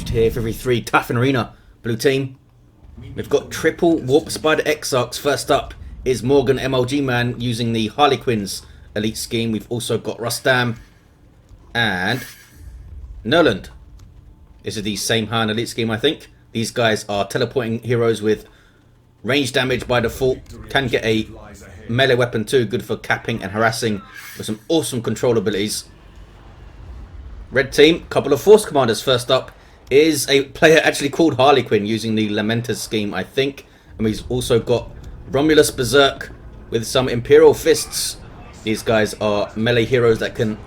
engaged here for every 3 Typhon Arena. Blue team. We've got triple Warp Spider Exarchs. First up is Morgan MLGman using the Harlequin's elite scheme. We've also got Rostam and Nurland. This is the same hand elite scheme, I think. These guys are teleporting heroes with range damage by default. Can get a melee weapon too, good for capping and harassing with some awesome control abilities. Red team, couple of force commanders. First up is a player actually called Harlequin using the Lamenter's scheme, I think. And we've also got Romulus Berserk with some Imperial Fists. These guys are melee heroes that can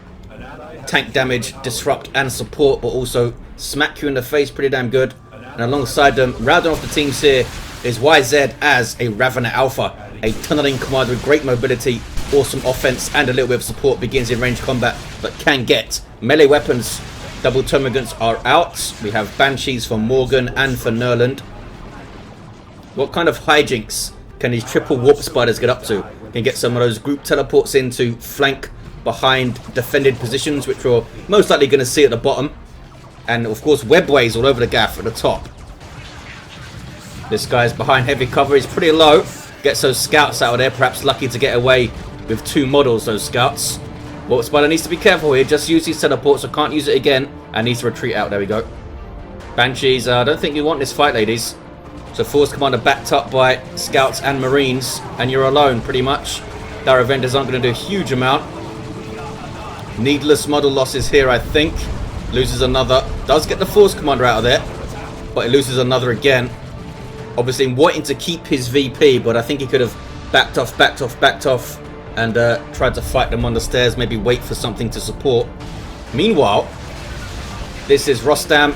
tank damage, disrupt and support, but also smack you in the face pretty damn good. And alongside them, rounding off the teams here, is YZ as a Ravener Alpha, a tunneling commander with great mobility, awesome offense and a little bit of support. Begins in range combat but can get melee weapons. Double termagants are out. We have Banshees for Morgan and for Nurland. What kind of hijinks can these triple warp spiders get up to? Can get some of those group teleports in to flank behind defended positions, which we're most likely going to see at the bottom. And of course webways all over the gaff at the top. This guy's behind heavy cover. He's pretty low. Gets those scouts out of there. Perhaps lucky to get away with 2 models, those scouts. Warp Spider needs to be careful here. Just use his teleport, so can't use it again. And needs to retreat out. There we go. Banshees, I don't think you want this fight, ladies. So Force Commander backed up by scouts and marines. And you're alone, pretty much. Dire Vendors aren't going to do a huge amount. Needless model losses here, I think. Loses another. Does get the Force Commander out of there. But it loses another again. Obviously wanting to keep his VP, but I think he could have backed off, and tried to fight them on the stairs, maybe wait for something to support. Meanwhile, this is Rostam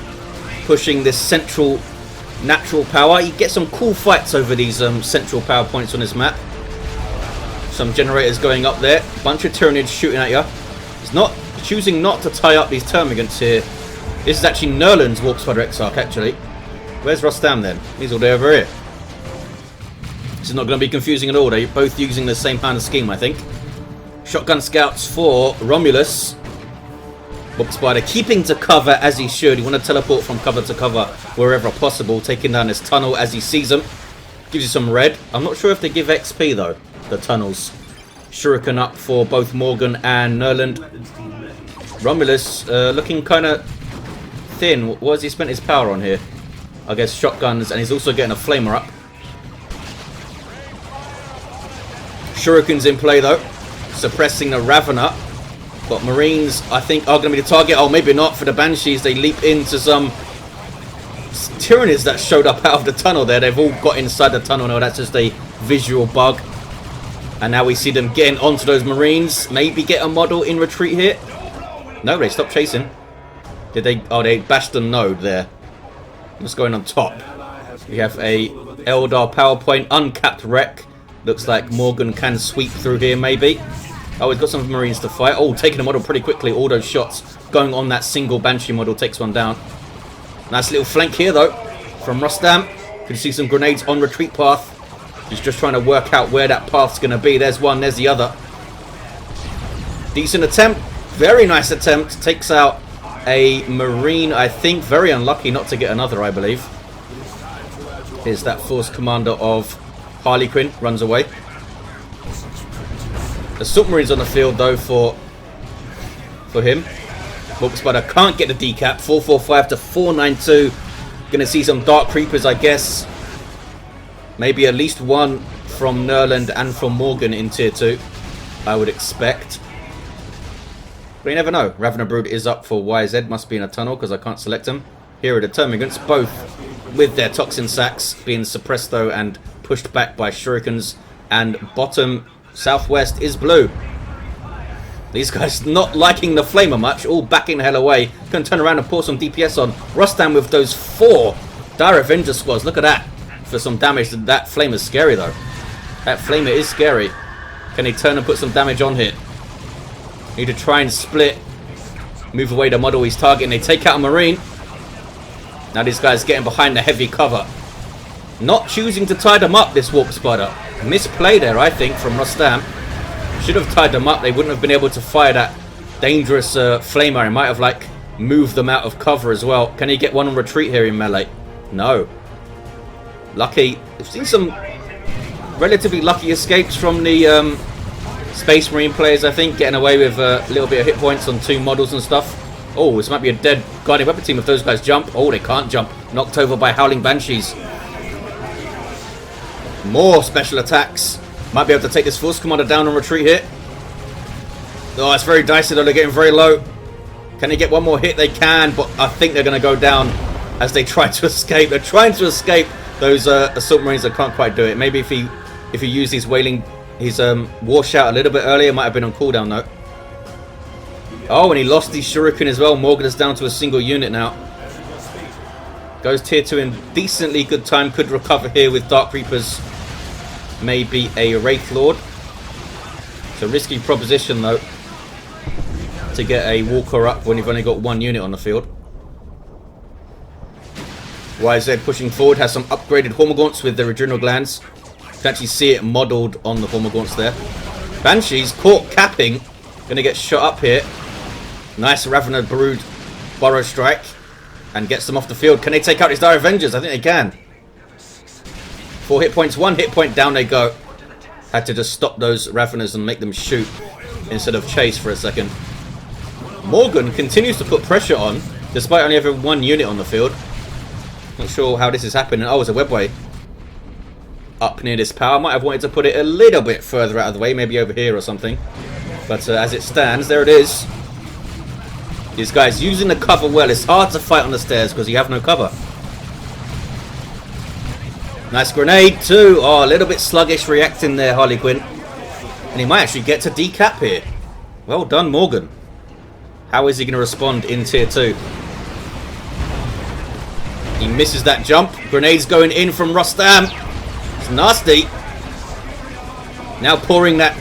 pushing this central natural power. You get some cool fights over these central power points on this map. Some generators going up there. Bunch of Tyranids shooting at you. He's not choosing not to tie up these termagants here. This is actually Nurland's Warp Spider Exarch, actually. Where's Rostam then? He's all the way over here. This is not going to be confusing at all. They're both using the same kind of scheme, I think. Shotgun scouts for Romulus. Warp Spider keeping to cover as he should. You want to teleport from cover to cover wherever possible. Taking down this tunnel as he sees them. Gives you some red. I'm not sure if they give XP though, the tunnels. Shuriken up for both Morgan and Nurland. Romulus looking kind of thin. What has he spent his power on here? I guess shotguns, and he's also getting a flamer up. Shuriken's in play though, suppressing the Ravener. But Marines, I think, are going to be the target. Oh, maybe not for the Banshees. They leap into some Tyranids that showed up out of the tunnel there. They've all got inside the tunnel. No, that's just a visual bug. And now we see them getting onto those Marines. Maybe get a model in retreat here. No, they stopped chasing. Did they? Oh, they bashed the node there. What's going on top? We have a Eldar PowerPoint, uncapped wreck. Looks like Morgan can sweep through here, maybe. Oh, he's got some Marines to fight. Oh, taking a model pretty quickly. All those shots going on that single Banshee model takes one down. Nice little flank here, though, from Rostam. Can see some grenades on retreat path. He's just trying to work out where that path's going to be. There's one, there's the other. Decent attempt. Very nice attempt. Takes out a Marine, I think. Very unlucky not to get another, I believe. Here's that Force Commander of Harlequin. Runs away. The Submarine's on the field, though, for him. Warp Spider can't get the decap. 445 to 492. Gonna see some Dark Creepers, I guess. Maybe at least one from Nurland and from Morgan in Tier 2, I would expect. But you never know. Ravener Brood is up for YZ. Must be in a tunnel because I can't select them. Here are the Termagants, both with their Toxin Sacks being suppressed though and pushed back by Shurikens. And bottom southwest is blue. These guys not liking the Flamer much. All backing the hell away. Can turn around and pour some DPS on. Rostam with those 4 Dire Avenger squads. Look at that. For some damage. That Flamer is scary though. That Flamer is scary. Can he turn and put some damage on here? Need to try and split. Move away the model he's targeting. They take out a Marine. Now these guys getting behind the heavy cover. Not choosing to tie them up, this Warp Spider. Misplay there, I think, from Rostam. Should have tied them up. They wouldn't have been able to fire that dangerous flamer. It might have move them out of cover as well. Can he get one on retreat here in melee? No. Lucky. We've seen some relatively lucky escapes from the Space Marine players, I think, getting away with a little bit of hit points on 2 models and stuff. Oh, this might be a dead Guardian Weapon team if those guys jump. Oh, they can't jump. Knocked over by Howling Banshees. More special attacks. Might be able to take this Force Commander down on retreat here. Oh, it's very dicey though. They're getting very low. Can they get one more hit? They can, but I think they're going to go down as they try to escape. They're trying to escape those Assault Marines that can't quite do it. Maybe if he used his War Shout a little bit earlier, it might have been on cooldown though. Oh, and he lost his Shuriken as well. Morgan is down to a single unit now. Goes tier 2 in decently good time. Could recover here with Dark Reapers. Maybe a Wraith Lord. It's a risky proposition though, to get a Walker up when you've only got 1 unit on the field. YZ pushing forward, has some upgraded Hormagaunts with the Adrenal Glands. You can actually see it modelled on the Hormagaunts there. Banshees caught capping. Gonna get shot up here. Nice Ravener Brood Burrow Strike. And gets them off the field. Can they take out his Dire Avengers? I think they can. 4 hit points, 1 hit point, down they go. Had to just stop those Raveners and make them shoot instead of chase for a second. Morgan continues to put pressure on, despite only having 1 unit on the field. Not sure how this is happening. Oh, there's a webway up near this power. Might have wanted to put it a little bit further out of the way, maybe over here or something. But as it stands, there it is. These guys using the cover well. It's hard to fight on the stairs because you have no cover. Nice grenade too. Oh, a little bit sluggish reacting there, Harlequin. And he might actually get to decap here. Well done, Morgan. How is he going to respond in tier 2? He misses that jump. Grenades going in from Rostam. It's nasty. Now pouring that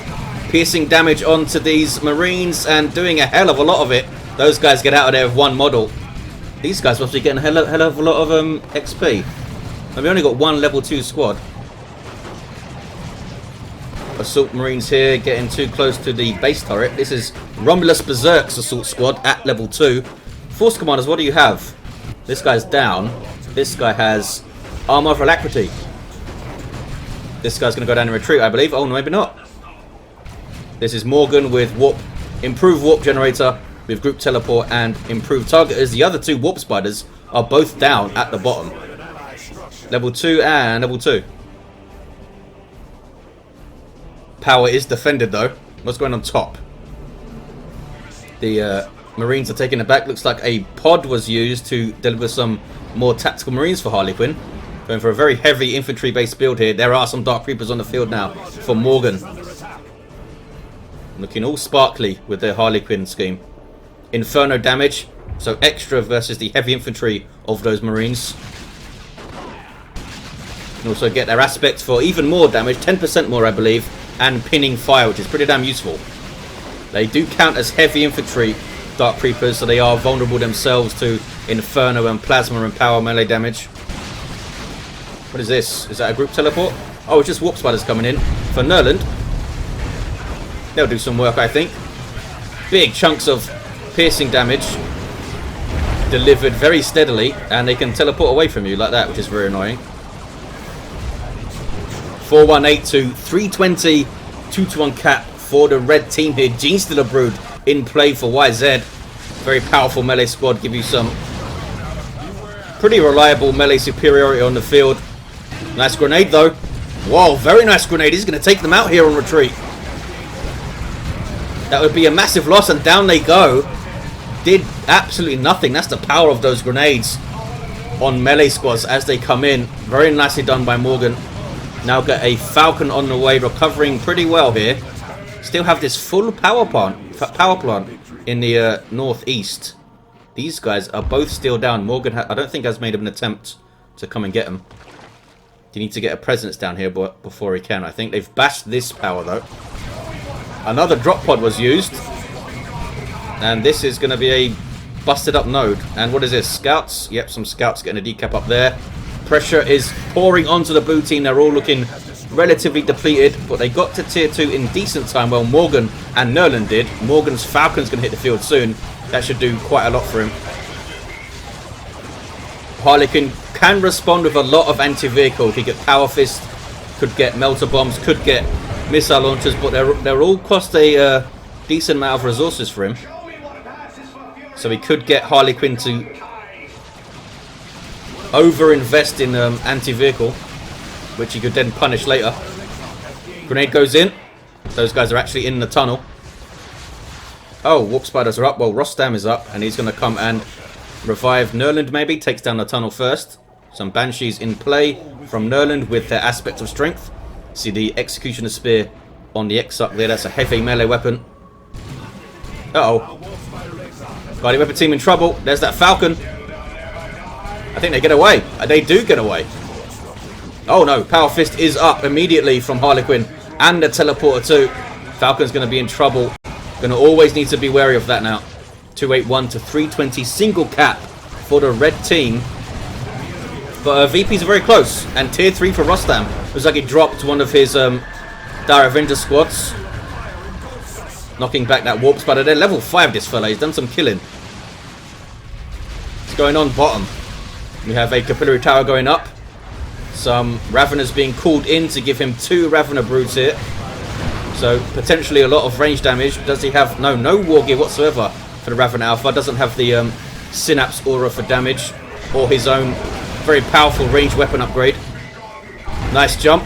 piercing damage onto these Marines and doing a hell of a lot of it. Those guys get out of there with 1 model. These guys must be getting a hell of a lot of XP. And we only got 1 level 2 squad. Assault Marines here getting too close to the base turret. This is Romulus Berserk's assault squad at level 2. Force Commanders, what do you have? This guy's down. This guy has Armor of Alacrity. This guy's going to go down in retreat, I believe. Oh, no, maybe not. This is Morgan with Warp, improved Warp Generator with Group Teleport and improved Targeters. The other 2 Warp Spiders are both down at the bottom. Level 2 and level 2. Power is defended though. What's going on top? The Marines are taking it back. Looks like a pod was used to deliver some more tactical Marines for Harlequin. Going for a very heavy infantry based build here. There are some Dark Reapers on the field now for Morgan. Looking all sparkly with their Harlequin scheme. Inferno damage. So extra versus the heavy infantry of those Marines. And also get their aspects for even more damage, 10% more I believe, and pinning fire, which is pretty damn useful. They do count as heavy infantry Dark Reapers, so they are vulnerable themselves to Inferno and Plasma and power melee damage. What is this? Is that a group teleport? Oh, it's just Warp Spiders coming in for Nurland. They'll do some work, I think. Big chunks of piercing damage delivered very steadily, and they can teleport away from you like that, which is very annoying. 418 to 320, 2-to-1 cap for the red team here. Genestealer Brood in play for YZ. Very powerful melee squad, give you some pretty reliable melee superiority on the field. Nice grenade though. Whoa, very nice grenade. He's going to take them out here on retreat. That would be a massive loss, and down they go. Did absolutely nothing. That's the power of those grenades on melee squads as they come in. Very nicely done by Morgan. Now get a Falcon on the way, recovering pretty well here. Still have this full power plant in the northeast. These guys are both still down. Morgan, I don't think has made an attempt to come and get them. You need to get a presence down here before he can. I think they've bashed this power though. Another drop pod was used. And this is going to be a busted up node. And what is this? Scouts? Yep, some scouts getting a decap up there. Pressure is pouring onto the blue team. They're all looking relatively depleted, but they got to tier 2 in decent time. Well, Morgan and Nurland did. Morgan's Falcon's going to hit the field soon. That should do quite a lot for him. Harlequin can respond with a lot of anti-vehicle. He could get Power Fist, could get Melter Bombs, could get missile launchers, but they're all cost a decent amount of resources for him. So he could get Harlequin to over-invest in anti-vehicle, which he could then punish later. Grenade goes in. Those guys are actually in the tunnel. Oh, Warp Spiders are up. Well, Rostam is up, and he's going to come and revive Nurland maybe. Takes down the tunnel first. Some Banshees in play from Nurland with their aspect of strength. See the Executioner Spear on the Exarch there. That's a heavy melee weapon. Uh-oh. Guardian Weapon Team in trouble. There's that Falcon. I think they get away. They do get away. Oh no, Power Fist is up immediately from Harlequin. And the Teleporter too. Falcon's going to be in trouble. Going to always need to be wary of that now. 281 to 320 single cap for the red team. But VPs are very close. And tier 3 for Rostam. Looks like he dropped one of his Dire Avenger squads. Knocking back that Warp Spider there. Level 5 this fella. He's done some killing. What's going on bottom? We have a Capillary Tower going up. Some Raveners being called in to give him 2 Ravener Broods here. So potentially a lot of range damage. Does he have... No War Gear whatsoever for the Raven Alpha. Doesn't have the Synapse Aura for damage. Or his own very powerful ranged weapon upgrade. Nice jump.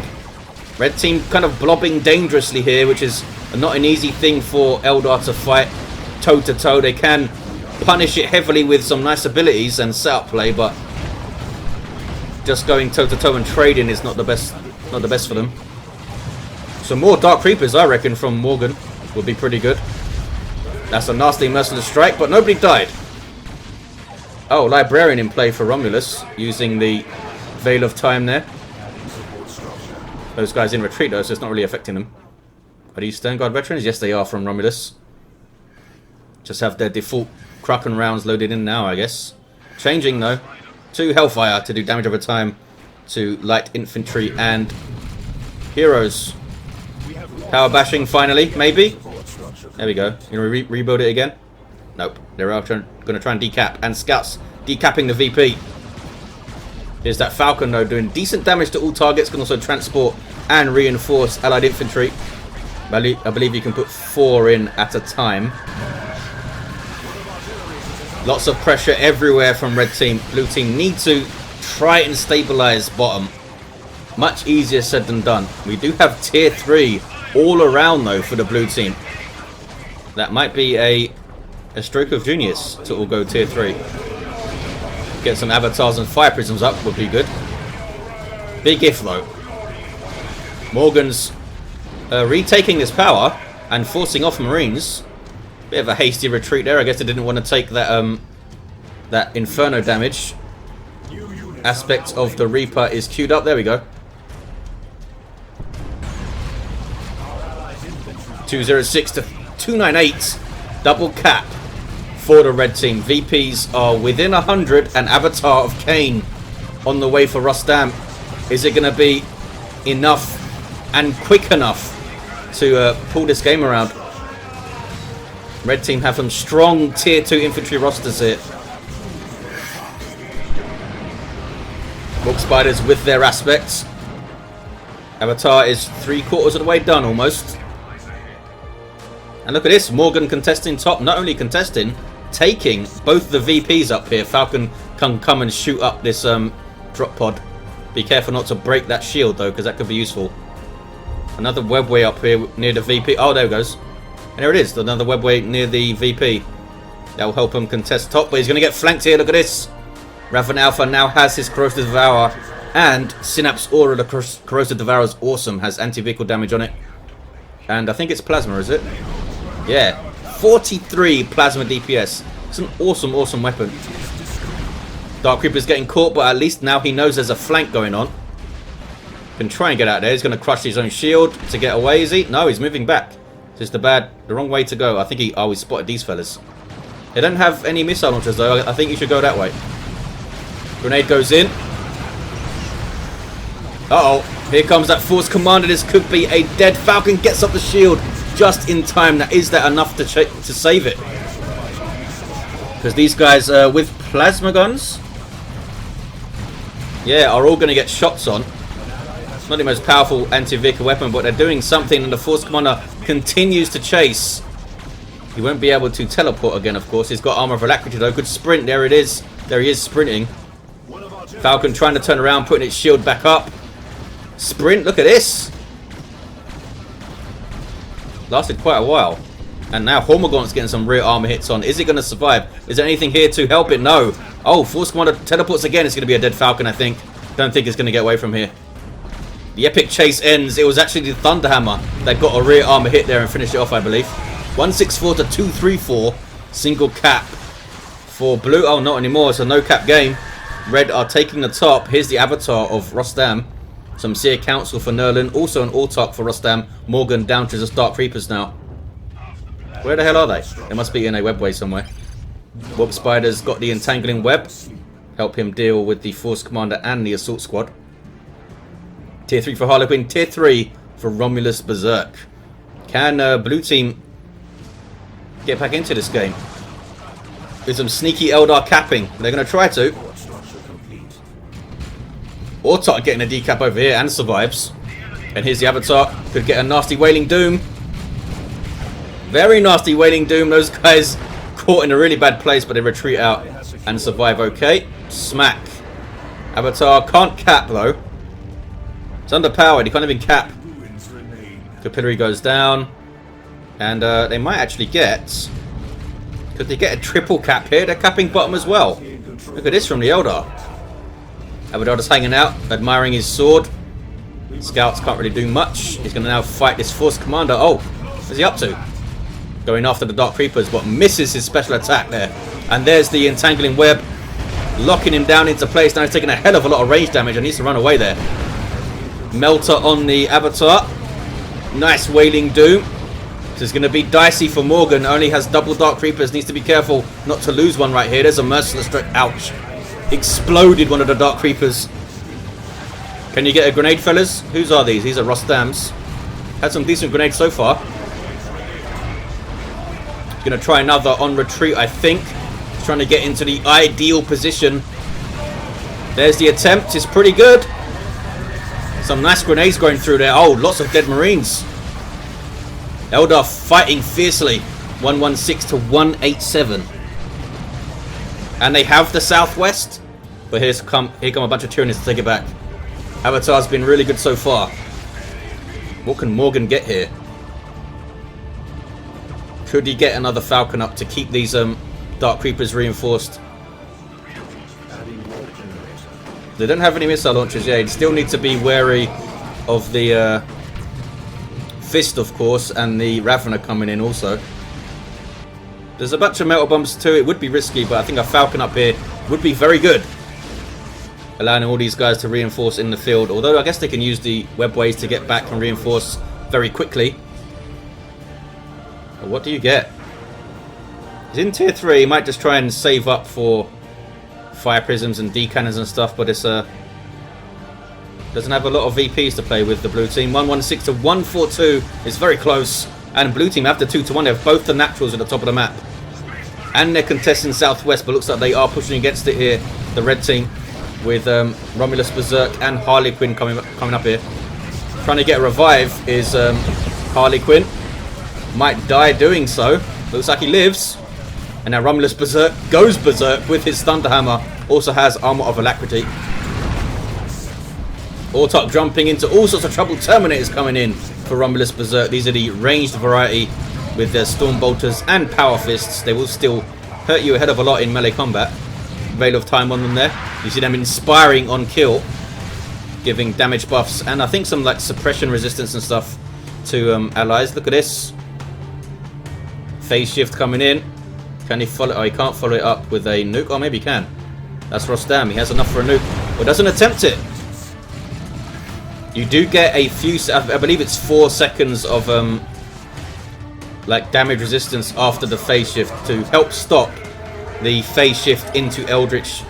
Red team kind of blobbing dangerously here, which is not an easy thing for Eldar to fight toe to toe. They can punish it heavily with some nice abilities and setup play, but just going toe to toe and trading is not the best for them. Some more Dark Creepers, I reckon, from Morgan would be pretty good. That's a nasty merciless strike, but nobody died. Oh, Librarian in play for Romulus, using the Veil of Time there. Those guys in retreat though, so it's not really affecting them. Are these Sternguard veterans? Yes, they are from Romulus. Just have their default Kraken rounds loaded in now, I guess. Changing though to Hellfire to do damage over time to light infantry and heroes. Power bashing finally, maybe. There we go. You know, rebuild it again. Nope. They're going to try and decap, and scouts decapping the VP. Here's that Falcon though, doing decent damage to all targets. Can also transport and reinforce allied infantry. I believe you can put 4 in at a time. Lots of pressure everywhere from red team. Blue team need to try and stabilize bottom. Much easier said than done. We do have tier 3 all around though for the blue team. That might be a stroke of genius to all go tier 3. Get some avatars and fire prisms up would be good. Big if though. Morgan's retaking this power and forcing off Marines. Bit of a hasty retreat there. I guess they didn't want to take that that Inferno damage. Aspect of the Reaper is queued up. There we go. 206 to 298. Double cap for the red team. VPs are within 100 and Avatar of Cain on the way for Rostam. Is it going to be enough and quick enough to pull this game around? Red team have some strong tier 2 infantry rosters here. Warp Spiders with their aspects. Avatar is 3/4 of the way done almost. And look at this, Morgan contesting top. Not only contesting, taking both the VPs up here. Falcon can come and shoot up this drop pod. Be careful not to break that shield though, because that could be useful. Another webway up here near the VP. Oh, there it goes. And there it is, another webway near the VP. That will help him contest top, but he's going to get flanked here. Look at this. Raven Alpha now has his Corrosive Devourer, and Synapse Aura, the Corrosive Devourer is awesome. Has anti-vehicle damage on it. And I think it's Plasma, is it? Yeah. 43 Plasma DPS. It's an awesome, awesome weapon. Dark Creeper's getting caught, but at least now he knows there's a flank going on. Can try and get out there. He's going to crush his own shield to get away, is he? No, he's moving back. It's the wrong way to go. I think he always spotted these fellas. They don't have any missile launchers though. I think you should go that way. Grenade goes in. Uh-oh. Here comes that Force Commander. This could be a dead Falcon. Gets up the shield just in time. Is that enough to save it? Because these guys with plasma guns, yeah, are all going to get shots on. It's not the most powerful anti-vehicle weapon, but they're doing something, and the Force Commander continues to chase. He won't be able to teleport again, of course. He's got armor of alacrity though. Good sprint. There it is. There he is sprinting. Falcon trying to turn around, putting its shield back up. Sprint. Look at this. Lasted quite a while. And now Hormagaun's getting some rear armor hits on. Is it going to survive? Is there anything here to help it? No. Oh, Force Commander teleports again. It's going to be a dead Falcon, I think. Don't think it's going to get away from here. The epic chase ends. It was actually the Thunderhammer that got a rear armor hit there and finished it off, I believe. 164 to 234. Single cap for blue. Oh, not anymore. It's a no cap game. Red are taking the top. Here's the avatar of Rostam. Some Seer Council for Nurland. Also an Autarch for Rostam. Morgan down to just Dark Reapers now. Where the hell are they? They must be in a webway somewhere. Warp Spider's got the entangling web. Help him deal with the Force Commander and the Assault Squad. Tier 3 for Harlequin. Tier 3 for Romulus Berserk. Can blue team get back into this game? With some sneaky Eldar capping. They're going to try to. Autarch getting a decap over here and survives. And here's the avatar. Could get a nasty Wailing Doom. Very nasty Wailing Doom. Those guys caught in a really bad place, but they retreat out and survive okay. Smack. Avatar can't cap though. It's underpowered. He can't even cap. Capillary goes down. And they might actually get... Could they get a triple cap here? They're capping bottom as well. Look at this from the Eldar. Avatar just hanging out, admiring his sword. Scouts can't really do much. He's going to now fight this Force Commander. Oh, what's he up to? Going after the Dark Reapers, but misses his special attack there. And there's the entangling web. Locking him down into place. Now he's taking a hell of a lot of range damage and needs to run away there. Melter on the Avatar. Nice Wailing Doom. This is going to be dicey for Morgan. Only has double Dark Reapers. Needs to be careful not to lose one right here. There's a merciless strike. Ouch. Exploded one of the Dark Reapers. Can you get a grenade, fellas? Whose are these? These are Rostam's. Had some decent grenades so far. Going to try another on retreat, I think. He's trying to get into the ideal position. There's the attempt. It's pretty good. Some nice grenades going through there. Oh, lots of dead Marines. Eldar fighting fiercely. 116 to 187. And they have the southwest. But here come a bunch of Tyranids to take it back. Avatar's been really good so far. What can Morgan get here? Could he get another Falcon up to keep these Dark Reapers reinforced? They don't have any missile launchers yet. They still need to be wary of the Fist, of course, and the Ravener coming in also. There's a bunch of metal bombs too. It would be risky, but I think a Falcon up here would be very good. Allowing all these guys to reinforce in the field. Although I guess they can use the webways to get back and reinforce very quickly. But what do you get? He's in tier 3. He might just try and save up for fire prisms and D-cannons and stuff, but it's doesn't have a lot of VPs to play with the blue team. 116 to 142 is very close. And blue team have the 2-1. They have both the naturals at the top of the map. And they're contesting southwest, but looks like they are pushing against it here. The red team with Romulus Berserk and Harlequin coming up here. Trying to get a revive is Harlequin. Might die doing so. Looks like he lives. And now Romulus Berserk goes Berserk with his Thunderhammer. Also has armor of alacrity. Autarch jumping into all sorts of trouble. Terminators coming in for Romulus Berserk. These are the ranged variety with their Storm Bolters and Power Fists. They will still hurt you a hell of a lot in melee combat. Veil of Time on them there. You see them inspiring on kill. Giving damage buffs and I think some like suppression resistance and stuff to allies. Look at this. Phase shift coming in. Can he follow? Oh, he can't follow it up with a nuke. Oh, maybe he can. That's Rostam. He has enough for a nuke. But doesn't attempt it. You do get a few, I believe it's 4 seconds of like damage resistance after the phase shift to help stop the phase shift into Eldritch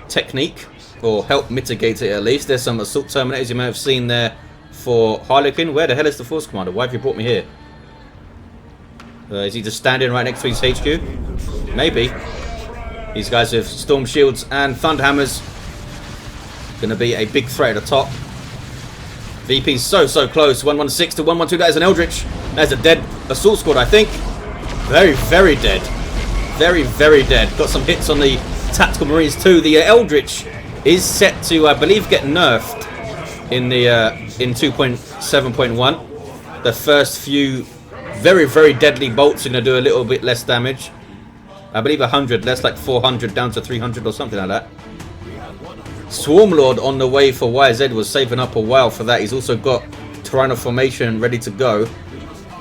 technique, or help mitigate it at least. There's some assault terminators you may have seen there for Harlequin. Where the hell is the Force Commander? Why have you brought me here? Is he just standing right next to his HQ? Maybe. These guys with Storm Shields and Thunderhammers. Going to be a big threat at the top. VP's so close. 116 to 112. That is an Eldritch. That's a dead Assault Squad, I think. Very dead. Very dead. Got some hits on the Tactical Marines too. The Eldritch is set to, I believe, get nerfed in the in 2.7.1. The first few very deadly bolts are going to do a little bit less damage. I believe 100 less, like 400 down to 300 or something like that. Swarmlord on the way for YZ was saving up a while for that. He's also got Tyraniid formation ready to go.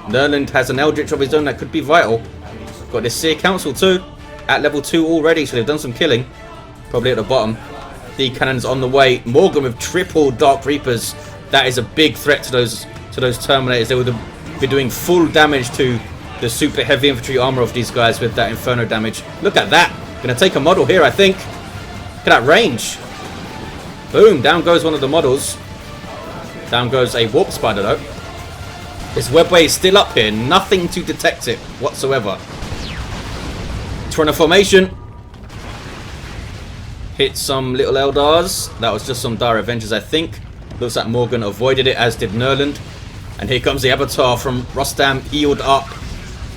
Nurland has an Eldritch of his own that could be vital. Got this Seer Council too at level 2 already, so they've done some killing. Probably at the bottom. D cannons on the way. Morgan with triple Dark Reapers. That is a big threat to those Terminators. They would be doing full damage to the super heavy infantry armor of these guys with that Inferno damage. Look at that. Gonna take a model here, I think. Look at that range. Boom, down goes one of the models. Down goes a Warp Spider though. This webway is still up here. Nothing to detect it whatsoever. Trying to formation. Hit some little Eldars. That was just some Dire Avengers, I think. Looks like Morgan avoided it, as did Nurland. And here comes the Avatar from Rostam, healed up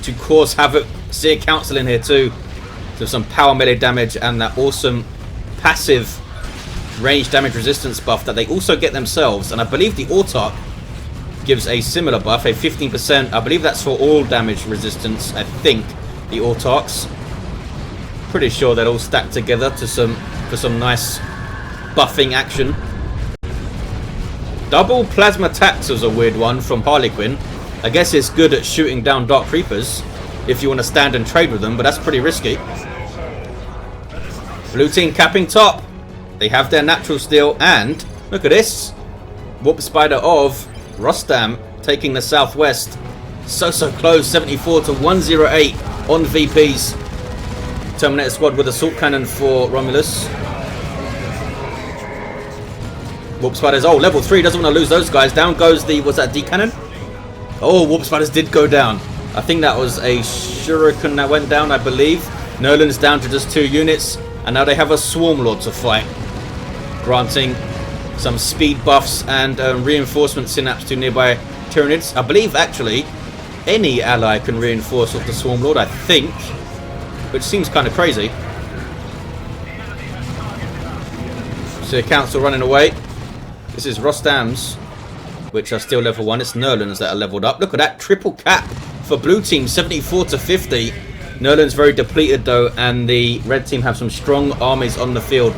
to cause havoc. Seer Council in here too. So some power melee damage and that awesome passive range damage resistance buff that they also get themselves. And I believe the Autarch gives a similar buff, a 15%. I believe that's for all damage resistance, I think, the Autarchs. Pretty sure they'll all stack together to for some nice buffing action. Double Plasma Attacks was a weird one from Harlequin. I guess it's good at shooting down Dark Creepers if you want to stand and trade with them, but that's pretty risky. Blue team capping top. They have their natural steel, and look at this. Warp Spider of Rostam taking the southwest. So close. 74 to 108 on VPs. Terminator squad with Assault Cannon for Romulus. Warp Spiders, oh, level 3, doesn't want to lose those guys. Down goes the, was that D Cannon? Oh, Warp Spiders did go down. I think that was a Shuriken that went down, I believe. Nurland's down to just 2 units. And now they have a Swarmlord to fight. Granting some speed buffs and reinforcement synapse to nearby Tyranids. I believe, actually, any ally can reinforce with the Swarmlord, I think. Which seems kind of crazy. So Council running away. This is Rostam's, which are still level 1. It's Nurland's that are leveled up. Look at that triple cap for blue team, 74 to 50. Nurland's very depleted though, and the red team have some strong armies on the field.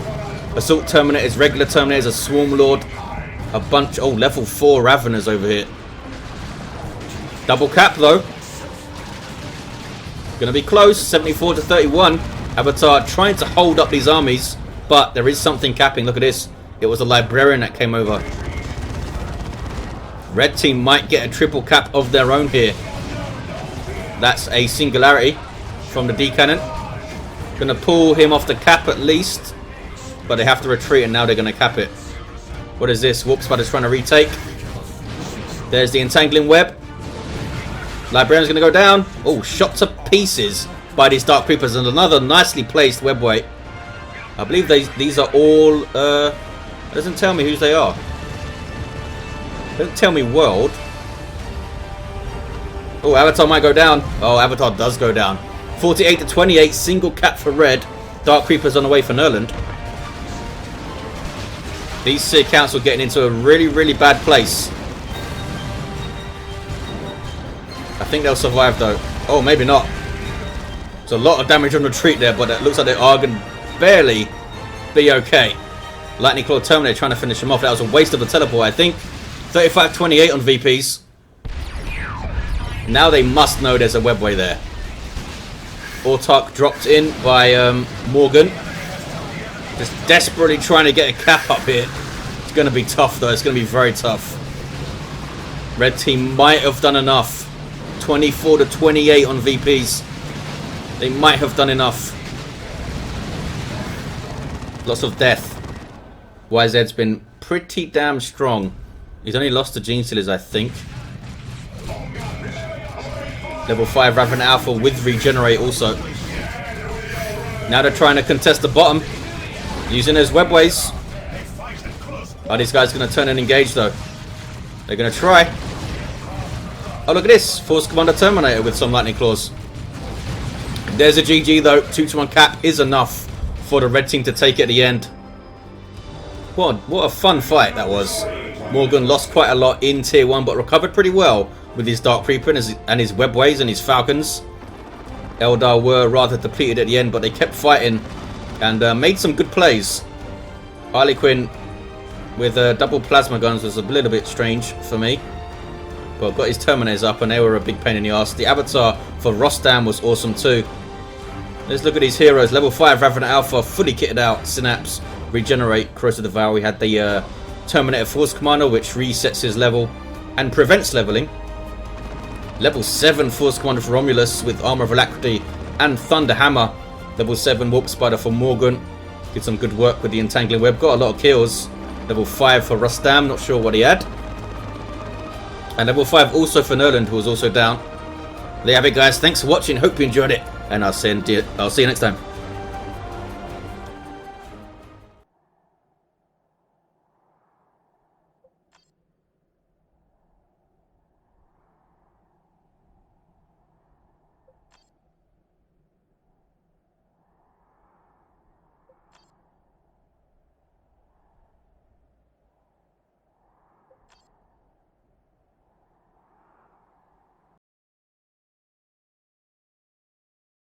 Assault Terminators, regular Terminators, a Swarmlord, a bunch. Oh, level 4 Raveners over here. Double cap though. Gonna be close. 74 to 31. Avatar trying to hold up these armies, but there is something capping. Look at this. It was a Librarian that came over. Red team might get a triple cap of their own here. That's a singularity from the D cannon. Gonna pull him off the cap at least, but they have to retreat, and now they're gonna cap it. What is this? Warp Spider's trying to retake. There's the entangling web. Librarian's gonna go down. Oh, shot to pieces by these Dark Creepers, and another nicely placed webway. I believe these are all. It doesn't tell me whose they are. Don't tell me world. Oh, Avatar might go down. Oh, Avatar does go down. 48 to 28, single cap for red. Dark Creepers on the way for Nurland. These Seer Council getting into a really bad place. I think they'll survive though. Oh, maybe not. There's a lot of damage on retreat there, but it looks like they are going to barely be okay. Lightning Claw Terminator trying to finish him off. That was a waste of a teleport, I think. 35-28 on VPs. Now they must know there's a webway there. Autarch dropped in by Morgan. Just desperately trying to get a cap up here. It's going to be tough though. It's going to be very tough. Red team might have done enough. 24 to 28 on VPs. They might have done enough. Lots of death. YZ's been pretty damn strong. He's only lost to Gene Stealers, I think. Level 5 Raven Alpha with regenerate also. Now they're trying to contest the bottom, using his webways. Are these guys going to turn and engage though? They're going to try. Oh, look at this. Force Commander Terminator with some lightning claws. There's a GG though. 2-1 cap is enough for the red team to take it at the end. What a fun fight that was. Morgan lost quite a lot in tier 1, but recovered pretty well with his Dark Reaper and his webways and his falcons. Eldar were rather depleted at the end, but they kept fighting and made some good plays. Harlequin with double plasma guns was a little bit strange for me, but got his Terminators up and they were a big pain in the ass. The avatar for Rostam was awesome too. Let's look at these heroes. Level 5 Ravenous Alpha, fully kitted out. Synapse, Regenerate, Corrosive Devour. We had the Terminator Force Commander, which resets his level and prevents leveling. Level 7 Force Commander for Romulus with Armor of Alacrity and Thunder Hammer. Level 7 Warp Spider for Morgan. Did some good work with the Entangling Web. Got a lot of kills. Level 5 for Rostam, not sure what he had. And level 5 also for Nurland, who was also down. There you have it, guys. Thanks for watching. Hope you enjoyed it. And I'll see you next time.